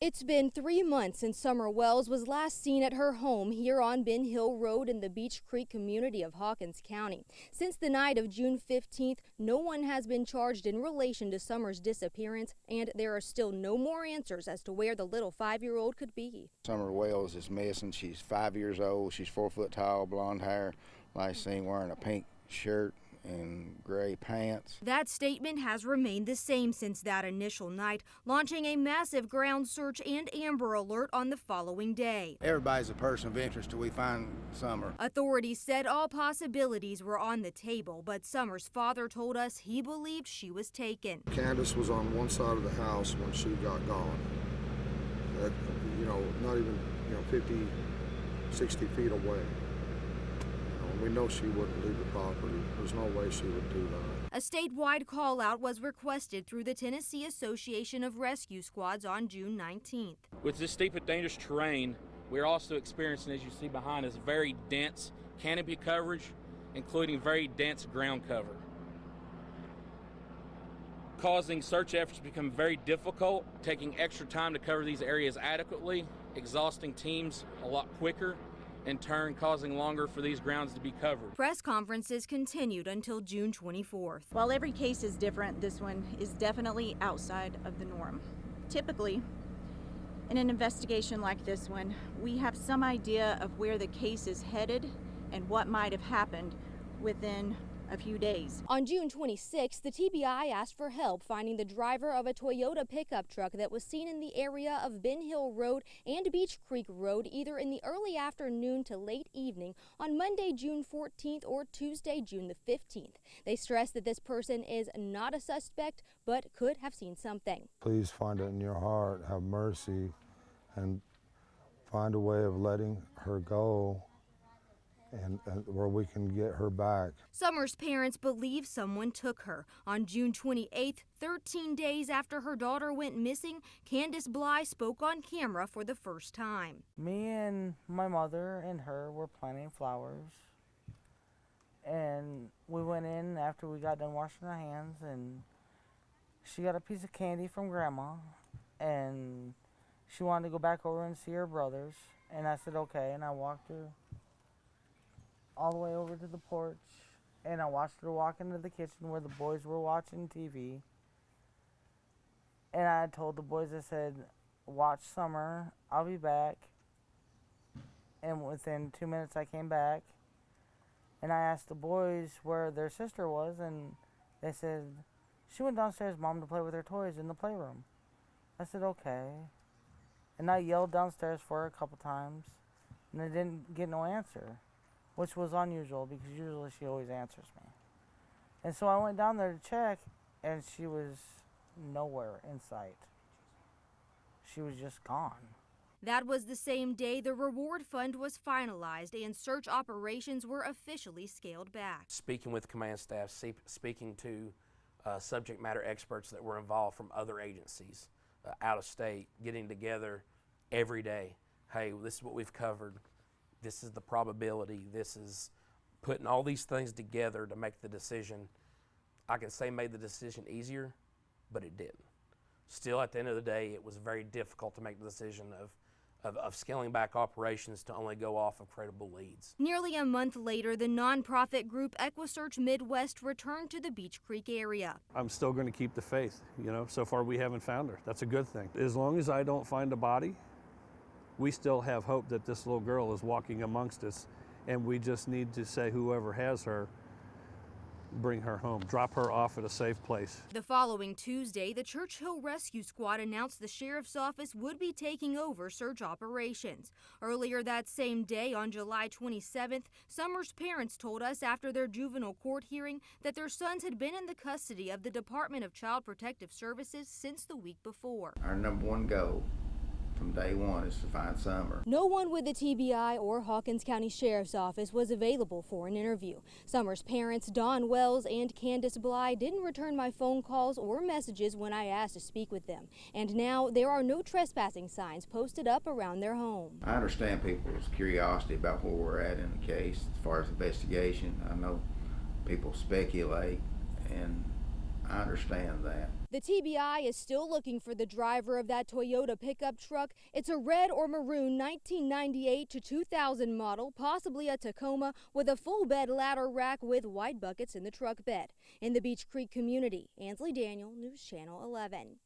It's been 3 months since Summer Wells was last seen at her home here on Ben Hill Road in the Beech Creek community of Hawkins County. Since the night of June 15th, no one has been charged in relation to Summer's disappearance, and there are still no more answers as to where the little 5-year-old could be. Summer Wells is missing. She's 5 years old. She's 4 foot tall, blonde hair. Last seen wearing a pink shirt and gray pants. That statement has remained the same since that initial night, launching a massive ground search and Amber Alert on the following day. Everybody's a person of interest till we find Summer. Authorities said all possibilities were on the table, but Summer's father told us he believed she was taken. Candace was on one side of the house when she got gone. Not even 50, 60 feet away. We know she wouldn't leave the property. There's no way she would do that. A statewide call-out was requested through the Tennessee Association of Rescue Squads on June 19th. With this steep and dangerous terrain, we're also experiencing, as you see behind us, very dense canopy coverage, including very dense ground cover, causing search efforts to become very difficult, taking extra time to cover these areas adequately, exhausting teams a lot quicker, in turn causing longer for these grounds to be covered. Press conferences continued until June 24th. While every case is different, this one is definitely outside of the norm. Typically, in an investigation like this one, we have some idea of where the case is headed and what might have happened within a few days. On June 26th, the TBI asked for help finding the driver of a Toyota pickup truck that was seen in the area of Ben Hill Road and Beech Creek Road either in the early afternoon to late evening on Monday, June 14th or Tuesday, June the 15th. They stressed that this person is not a suspect but could have seen something. Please find it in your heart, have mercy, and find a way of letting her go and where we can get her back. Summer's parents believe someone took her. On June 28th, 13 days after her daughter went missing, Candace Bly spoke on camera for the first time. Me and my mother and her were planting flowers, and we went in after we got done washing our hands, and she got a piece of candy from Grandma, and she wanted to go back over and see her brothers, and I said okay, and I walked her all the way over to the porch, and I watched her walk into the kitchen where the boys were watching TV. And I told the boys, I said, watch Summer, I'll be back. And within 2 minutes I came back, and I asked the boys where their sister was, and they said, she went downstairs, Mom, to play with her toys in the playroom. I said, okay. And I yelled downstairs for her a couple times, and I didn't get no answer, which was unusual because usually she always answers me. And so I went down there to check, and she was nowhere in sight. She was just gone. That was the same day the reward fund was finalized and search operations were officially scaled back. Speaking with command staff, speaking to subject matter experts that were involved from other agencies out of state, getting together every day. Hey, this is what we've covered. This is the probability. This is putting all these things together to make the decision. I can say made the decision easier, but it didn't. Still, at the end of the day, it was very difficult to make the decision of scaling back operations to only go off of credible leads. Nearly a month later, the nonprofit group EquiSearch Midwest returned to the Beech Creek area. I'm still going to keep the faith. So far we haven't found her. That's a good thing. As long as I don't find a body, we still have hope that this little girl is walking amongst us, and we just need to say whoever has her, bring her home, drop her off at a safe place. The following Tuesday, the Churchill Rescue Squad announced the sheriff's office would be taking over search operations. Earlier that same day, on July 27th, Summer's parents told us after their juvenile court hearing that their sons had been in the custody of the Department of Child Protective Services since the week before. Our number one goal from day one is to find Summer. No one with the TBI or Hawkins County Sheriff's Office was available for an interview. Summer's parents, Don Wells and Candace Bly, didn't return my phone calls or messages when I asked to speak with them. And now there are no trespassing signs posted up around their home. I understand people's curiosity about where we're at in the case as far as investigation. I know people speculate, and I understand that. The TBI is still looking for the driver of that Toyota pickup truck. It's a red or maroon 1998 to 2000 model, possibly a Tacoma, with a full bed ladder rack with white buckets in the truck bed. In the Beach Creek community, Ansley Daniel, News Channel 11.